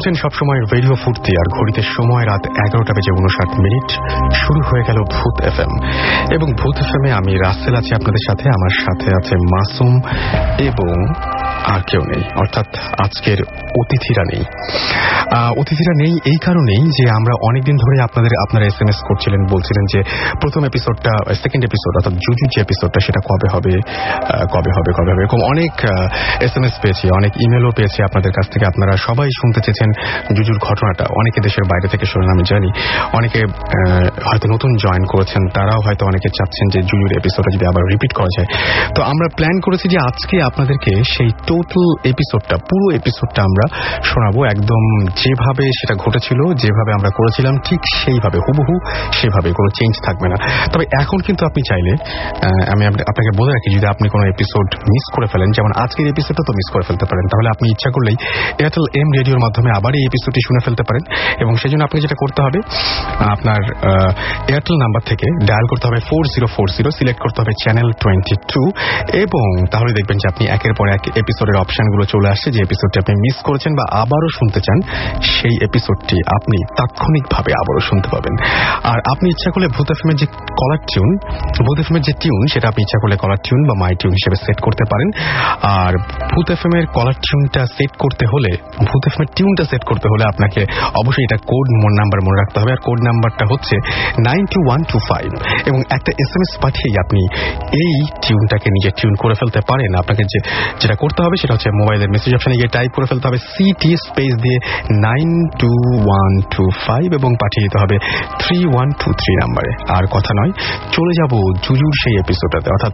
শুনছেন সবসময় রেডিও ফুর্তি, আর ঘড়িতে সময় রাত 11:59। শুরু হয়ে গেল ভূত এফএম। এবং ভূত এফএমে আমি রাসেল আছি আপনাদের সাথে, আমার সাথে আছে মাসুম এবং আর কেউ নেই, অর্থাৎ আজকের অতিথিরা নেই। অতিথিরা নেই এই কারণেই যে আমরা অনেকদিন ধরে আপনারা SMS করছিলেন, বলছিলেন যে প্রথম এপিসোডটা, সেকেন্ড এপিসোড অর্থাৎ জুজু যে এপিসোডটা সেটা কবে হবে এরকম অনেক SMS পেয়েছি, অনেক ইমেলও পেয়েছি আপনাদের কাছ থেকে। আপনারা সবাই শুনতে চেয়েছেন জুজুর ঘটনাটা। অনেকে দেশের বাইরে থেকে শোনেন আমি জানি, অনেকে হয়তো নতুন জয়েন করেছেন, তারাও হয়তো অনেকে চাচ্ছেন যে জুজুর এপিসোডটা যদি আবার রিপিট করা যায়। তো আমরা প্ল্যান করেছি যে আজকে আপনাদেরকে সেই টোটাল এপিসোডটা, পুরো এপিসোডটা আমরা শোনাবো, একদম যেভাবে সেটা ঘটেছিল, যেভাবে আমরা করেছিলাম ঠিক সেইভাবে, হুবহু সেভাবে, কোনো চেঞ্জ থাকবে না। তবে এখন কিন্তু আপনি চাইলে, আমি আপনাকে বলে রাখি, যদি আপনি কোনো এপিসোড মিস করে ফেলেন, যেমন আজকের এপিসোডটা তো মিস করে ফেলতে পারেন, তাহলে আপনি ইচ্ছা করলেই এয়ারটেল এম রেডিওর মাধ্যমে আবার এই এপিসোডটি শুনে ফেলতে পারেন। এবং সেই জন্য আপনাকে যেটা করতে হবে, আপনার এয়ারটেল নাম্বার থেকে ডায়াল করতে হবে 4040, সিলেক্ট করতে হবে চ্যানেল 22, এবং তাহলে দেখবেন যে আপনি একের পর এক এপিসোডের অপশনগুলো চলে আসছে। যে এপিসোডটি আপনি মিস করেছেন বা আবারও শুনতে চান, সেই এপিসোডটি আপনি তাৎক্ষণিকভাবে আবারও শুনতে পাবেন। আর আপনি ইচ্ছা করলে ভূত এফএমের যে কলার টিউন, ভূত এফএমের যে টিউন, সেটা আপনি ইচ্ছা করলে কলার টিউন বা মাই টিউন হিসেবে সেট করতে পারেন। আর ভূত এফএমের কলার টিউনটা সেট করতে হলে, ভূত এফএমের টিউনটা সেট করতে হলে আপনাকে অবশ্যই এটা কোড নাম্বার মনে রাখতে হবে। আর কোড নাম্বারটা হচ্ছে 92125, এবং একটা SMS পাঠিয়েই আপনি এই টিউনটাকে নিজে টিউন করে ফেলতে পারেন। আপনাকে যেটা করতে হবে সেটা হচ্ছে মোবাইলের মেসেজ অপশনে গিয়ে টাইপ করে ফেলতে হবে CT স্পেস দিয়ে 92125 এবং পাঠিয়ে দিতে হবে 3123 নাম্বারে। আর কথা নয়, চলে যাব জুজুর সেই এপিসোডটাতে, অর্থাৎ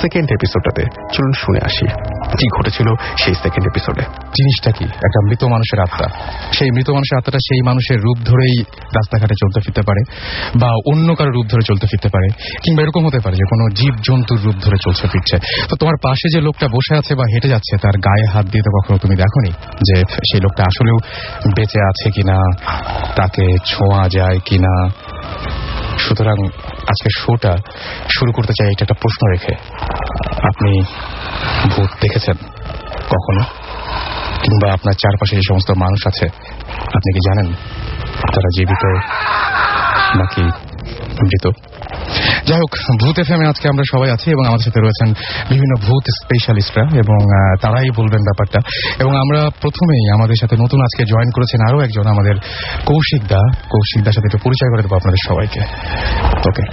সেকেন্ড এপিসোডটাতে। চলুন শুনে আসি কি ঘটেছিল সেই সেকেন্ড এপিসোডে। জিনিসটা কি? একটা মৃত মানুষের আত্মা। সেই মৃত মানুষের আত্মাটা সেই মানুষের রূপ ধরেই রাস্তাঘাটে চলতে ফিরতে পারে, বা অন্য কারো রূপ ধরে চলতে ফিরতে পারে, কিংবা এরকম হতে পারে যে কোনো জীব জন্তুর রূপ ধরে চলছে ফিরছে। তো তোমার পাশে যে লোকটা বসে আছে বা হেঁটে যাচ্ছে, তার গায়ে হাত দিয়ে তো কখনো তুমি দেখোনি যে সেই লোকটা আসলেও বেঁচে আছে কিনা, তাকে ছোঁয়া যায় কিনা। সুতরাং আজকে শোটা শুরু করতে চাই এটা একটা প্রশ্ন রেখে। আপনি ভূত দেখেছেন কখনো? কিংবা আপনার চারপাশে যে সমস্ত মানুষ আছে, আপনি কি জানেন তারা জীবিত নাকি মৃত? যাই হোক, ভূত এফএমে আজকে আমরা সবাই আছি এবং আমাদের সাথে রয়েছেন বিভিন্ন ভূত স্পেশালিস্টরা, এবং তারাই বলবেন ব্যাপারটা। এবং আমরা প্রথমেই আমাদের সাথে নতুন আজকে জয়েন করেছেন আরো একজন, আমাদের কৌশিকদার সাথে একটু পরিচয় করে দেবো আপনাদের সবাইকে। ওকে,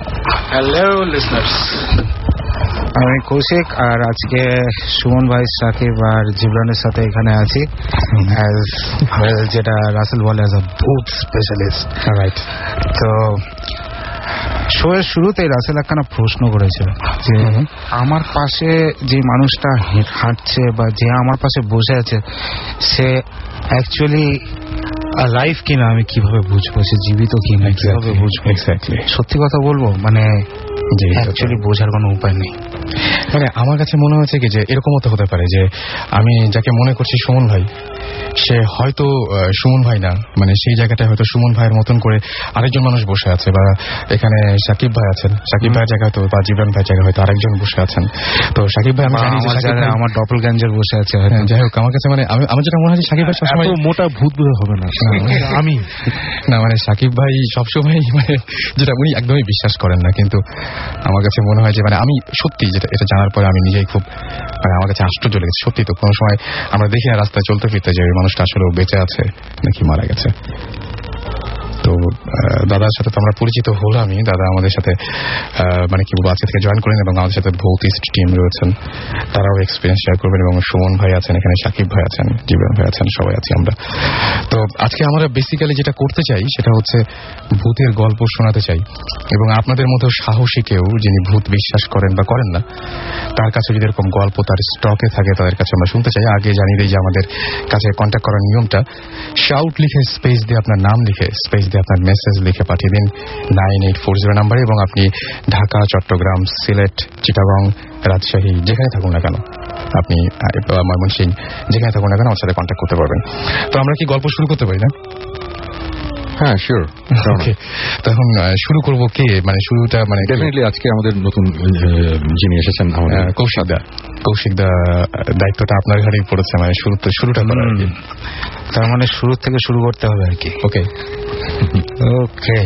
হ্যালো লিসনার্স, আমি কৌশিক, আর আজকে সুমন ভাই, সাকিব আর জিবরানের সাথে এখানে আছি, যেটা রাসেল বলে অ্যাজ আ ভূত স্পেশালিস্ট। রাইট। তো শোয়ের শুরুতেই রাসেল একখানা প্রশ্ন করেছিল যে আমার পাশে যে মানুষটা হাঁটছে বা যে আমার পাশে বসে আছে, সে অ্যাকচুয়ালি লাইফ কিনা আমি কিভাবে বুঝবো, সে জীবিত কিনা কিভাবে বুঝবো? এক্স্যাক্টলি। সত্যি কথা বলবো, মানে অ্যাকচুয়ালি বোঝার কোনো উপায় নেই। মানে আমার কাছে মনে হচ্ছে কি যে এরকম হতে পারে যে আমি যাকে মনে করছি সুমন ভাই, সে হয়তো সুমন ভাই না, মানে সেই জায়গাটায় হয়তো সুমন ভাইয়ের মতন করে আরেকজন মানুষ বসে আছে, বা এখানে সাকিব ভাই আছেন, সাকিব ভাইয়ের জায়গায় হয়তো, বা জিবরান ভাইয়ের জায়গায় হয়তো আরেকজন বসে আছেন। তো সাকিব ভাই, আমি জানি যে আমার ডপলগ্যাঞ্জার বসে আছে। যাই হোক, আমার কাছে মানে আমার যেটা মনে হয় সাকিব ভাই সবসময় মোটা ভূত বোধ হবে না, আমি না, মানে সাকিব ভাই সবসময় মানে যেটা উনি একদমই বিশ্বাস করেন না, কিন্তু আমার কাছে মনে হয় যে মানে আমি সত্যি এটা জানার পরে আমি নিজেই খুব, মানে আমার কাছে আশ্চর্য লেগেছে সত্যি। তো কোনো সময় আমরা দেখি না রাস্তায় চলতে ফিরতে যে ওই মানুষটা আসলে বেঁচে আছে নাকি মারা গেছে। তো দাদার সাথে তো আমরা পরিচিত হলামই। দাদা আমাদের সাথে মানে কি বলবো, আজকে থেকে জয়েন করেন, এবং আমাদের সাথে ভৌতিস্ট টিম রয়েছেন, তারাও এক্সপিরিয়েন্স শেয়ার করবেন, এবং সুমন ভাই আছেন এখানে, সাকিব ভাই আছেন, জিবরান ভাই আছেন, সবাই আছি আমরা। তো আজকে আমরা বেসিক্যালি যেটা করতে চাই সেটা হচ্ছে ভূতের গল্প শোনাতে চাই, এবং আপনাদের মতো সাহসী কেউ যিনি ভূত বিশ্বাস করেন বা করেন না, তার কাছে যদি এরকম গল্প তার স্টকে থাকে, তাদের কাছে আমরা শুনতে চাই। আগে জানিয়ে দিই যে আমাদের কাছে কন্ট্যাক্ট করার নিয়মটা, শাউট লিখে স্পেস দিয়ে আপনার নাম লিখে স্পেস দিয়ে আপনার মেসেজ লিখে পাঠিয়ে দিন 9840 নাম্বারে, এবং আপনি ঢাকা, চট্টগ্রাম, সিলেট, চিটাগং, রাজশাহী যেখানে থাকুন না কেন, আপনি ময়মনসিংহ যেখানে থাকুন না কেন আমার সাথে কন্ট্যাক্ট করতে পারবেন। তো আমরা কি গল্প শুরু করতে পারি না? হ্যাঁ শিওর। ওকে, তখন শুরু করবো কে, মানে শুরুটা মানে ডেফিনেটলি আজকে আমাদের নতুন যিনি এসেছেন আমাদের কৌশিক দা দায়িত্বটা আপনার ঘাড়েই পড়েছে, মানে শুরুটা করার আর কি। তার মানে শুরু থেকে শুরু করতে হবে আর কি। ওকে ওকে,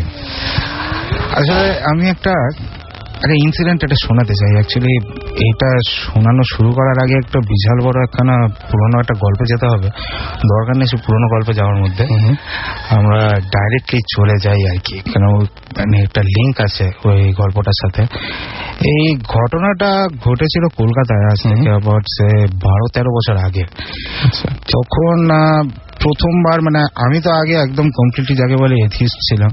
আসলে আমি একটা ইনসিডেন্ট এটা শোনাতে চাই। অ্যাকচুয়ালি এটা শোনানো শুরু করার আগে একটা বিশাল বড় একখানা পুরোনো একটা গল্পে যেতে হবে। দরকার নেই সে পুরোনো গল্পে যাওয়ার মধ্যে, আমরা ডাইরেক্টলি চলে যাই আর কি, কেন মানে একটা লিঙ্ক আছে ওই গল্পটার সাথে। এই ঘটনাটা ঘটেছিল কলকাতায় আজ থেকে অ্যাবাউট 12-13 বছর আগে। তখন প্রথমবার, মানে আমি তো আগে একদম কমপ্লিটলি যাকে বলে এথিস্ট ছিলাম।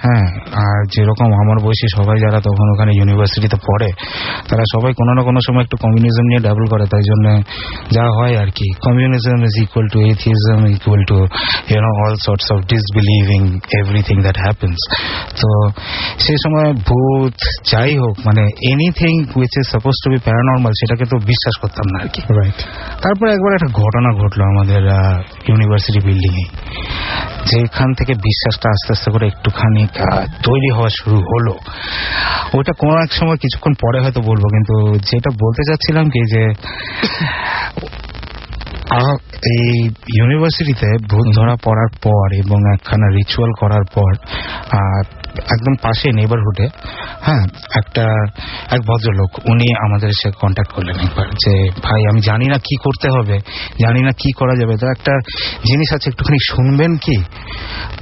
হ্যাঁ, আর যেরকম আমার বয়সী সবাই যারা তখন ওখানে ইউনিভার্সিটিতে পড়ে তারা সবাই কোনো না কোনো সময় একটু কমিউনিজম নিয়ে ডাবল করে, তাই জন্য যা হয় আর কি, communism is equal to atheism equal to all sorts of disbelieving everything that happens. তো সেই সময় ভূত যাই হোক, মানে anything which is suppose to be paranormal সেটাকে তো বিশ্বাস করতাম না আর কি। রাইট। তারপরে একবার একটা ঘটনা ঘটলো আমাদের ইউনিভার্সিটি বিল্ডিং এ, যেখান থেকে বিশ্বাসটা আস্তে আস্তে করে একটুখানি তৈরি হওয়া শুরু হলো। ওইটা কোনো এক সময় কিছুক্ষণ পরে হয়তো বলবো, কিন্তু যেটা বলতে চাচ্ছিলাম কি, যে এই ইউনিভার্সিটিতে ভূত ধরা পড়ার পর এবং একখানা রিচুয়াল করার পর একদম পাশে নেবারহুডে এক ভদ্রলোক উনি আমাদের এসে কন্ট্যাক্ট করলেন একবার, যে ভাই আমি জানি না কি করতে হবে, জানি না কি করা যাবে, তো একটা জিনিস আছে একটুখানি শুনবেন কি?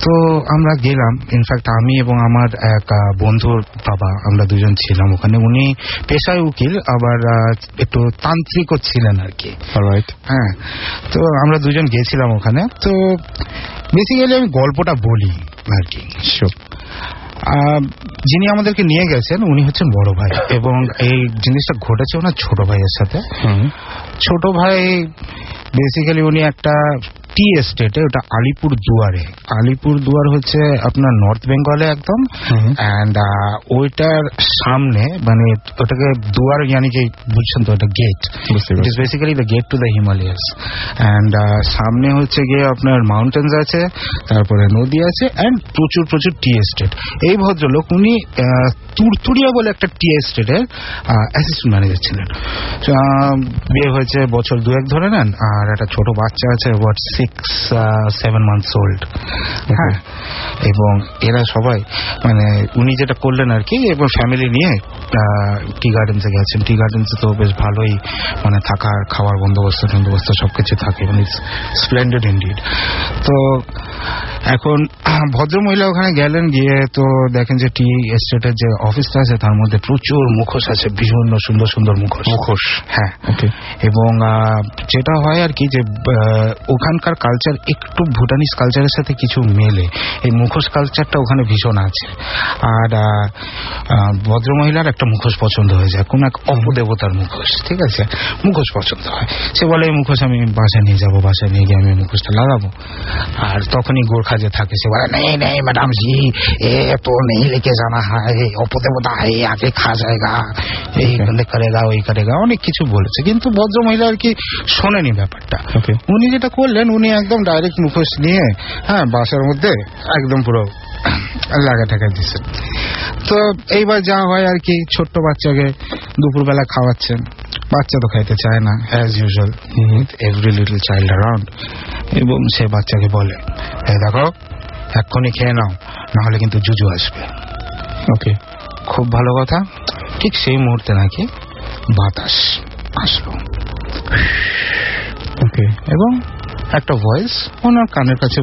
তো আমরা গেলাম। ইনফ্যাক্ট আমি এবং আমার এক বন্ধুর বাবা, আমরা দুজন ছিলাম ওখানে। উনি পেশায় উকিল, আবার একটু তান্ত্রিকও ছিলেন আর কি। হ্যাঁ, তো আমরা দুজন গেছিলাম ওখানে। তো বেসিক্যালি আমি গল্পটা বলি আর কি। যিনি আমাদেরকে নিয়ে গেছেন উনি হচ্ছেন বড় ভাই, এবং এই জিনিসটা ঘটেছে ওনার ছোট ভাইয়ের সাথে। ছোট ভাই বেসিক্যালি উনি একটা টি এস্টেটে, ওটা আলিপুর দুয়ারে। আলিপুর দুয়ার হচ্ছে আপনার নর্থ বেঙ্গলে একদম, অ্যান্ড ওইটার সামনে, মানে ওটাকে দুয়ার ইয়ানি যে বুঝছেন তো, ওটা gate, it is basically the gate to the Himalayas. And সামনে হচ্ছে গিয়ে আপনার মাউন্টেন্স আছে, তারপরে নদী আছে, অ্যান্ড প্রচুর প্রচুর টি এস্টেট। এই ভদ্রলোক উনি তুরতুরিয়া বলে একটা টি এস্টেটের অ্যাসিস্ট্যান্ট ম্যানেজার ছিলেন। বিয়ে হয়েছে বছর 2-1 ধরে নেন, আর একটা ছোট বাচ্চা আছে, 6-7 months old। হ্যাঁ, এবং এরা সবাই, মানে উনি যেটা করলেন আর কি, এবং ফ্যামিলি নিয়ে টি গার্ডেন্সে গেছেন। টি গার্ডেন্সে তো বেশ ভালোই, মানে থাকার খাওয়ার বন্দোবস্ত সবকিছু থাকে, মানে স্প্লেন্ডেড ইনডিড। তো এখন ভদ্রমহিলা ওখানে গেলেন, গিয়ে তো দেখেন যে টি এস্টেটের যে অফিসটা আছে তার মধ্যে প্রচুর মুখোশ আছে, বিভিন্ন সুন্দর সুন্দর মুখোশ। হ্যাঁ, এবং যেটা হয় আর কি, যে ওখানকার কালচার একটু ভুটানিজ কালচারের সাথে কিছু মেলে, এই মুখোশ কালচারটা ওখানে ভীষণ আছে। আর ভদ্রমহিলার একটা মুখোশ পছন্দ হয়ে যায়, কোন এক অপদেবতার মুখোশ, ঠিক আছে, মুখোশ পছন্দ হয়। সে বলে এই মুখোশ আমি বাসায় নিয়ে যাবো, বাসায় নিয়ে গিয়ে আমি মুখোশটা লাগাবো। আর তখনই গোর্খা যে থাকে সে বলে নেই নেই ম্যাডাম জি, এ তো নেই লেকে জানা হয়, অপদেবতা হয়, আগে খা যায়গা, এই করেগা ওই করেগা, অনেক কিছু বলেছে। কিন্তু ভদ্রমহিলা আর কি শোনেনি ব্যাপারটা। উনি যেটা করলেন, উনি একদম ডাইরেক্ট মুখোশ নিয়ে বাসার মধ্যে একদম পুরো লাগা টাকা দিচ্ছেন। তো এইবার যা হয় আর কি, ছোট্ট বাচ্চাকে দুপুরবেলা খাওয়াচ্ছেন, বাচ্চা তো খাইতে চায় না, as usual every little child around, এবং সে বাচ্চাকে বলে দেখো এক্ষুনি খেয়ে নাও, নাহলে কিন্তু জুজু আসবে। ওকে, খুব ভালো কথা। ঠিক সেই মুহূর্তে নাকি বাতাস আসলো, ওকে, এবং একটা ভয়েস ওনার কানের কাছে